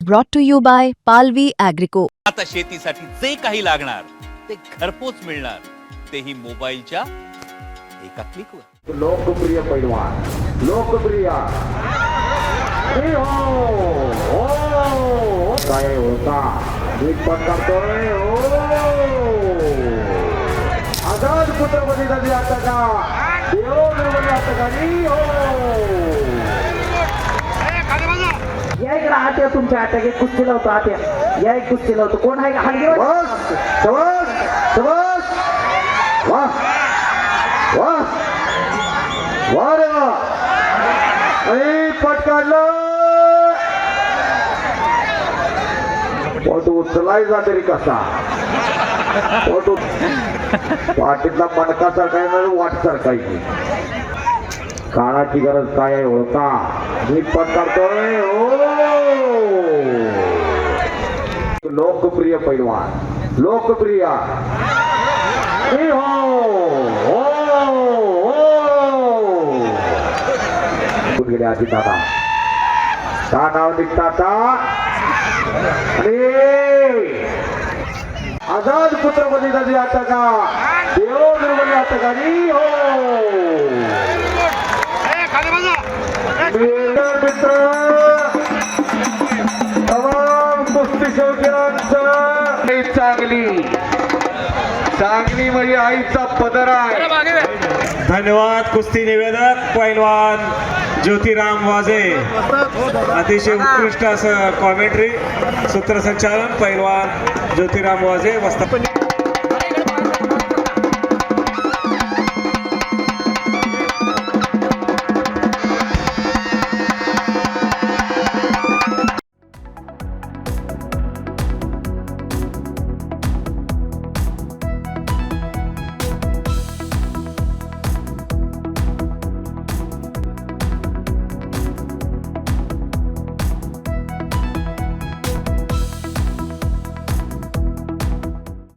brought to you by Palvi Agrico. आता शेतीसाठी जे काही लागणार ते घरपोच मिळणार, तेही मोबाईलच्या एका क्लिकवर. लोकप्रिय पैलवान, लोकप्रिय काय होता मी पण करतोय. आझाद छत्रपती नदी आता का देव निर्मली आता का या इकडे आत्या तुमच्या आत्या एक कुस्ती लावतो. आत्या या एक कुस्ती लावतो. कोण आहे का हल्ली? समज समज वाह वाह वाह रे वाह. आणि पट काढलं. फोटो उचलायचा तरी कसा? फोटो वाटेतला मणका सरकायला वाट सरकायची. काळाची गरज काय आहे होता मी पट काढतोय. लोकप्रिय पैलवान, लोकप्रिय गेले आधी दादा का नाव निघता. आझाद छत्रपती नदी आता का देव निर्मली आता का मित्र तमाम कुस्ती शौकीनांचं चांगली चांगली म्हणजे आईचा पदर आहे. धन्यवाद. कुस्ती निवेदक पैलवान ज्योतिराम वाजे, अतिशय उत्कृष्ट असं कॉमेंट्री, सूत्रसंचालन पैलवान ज्योतिराम वाजे.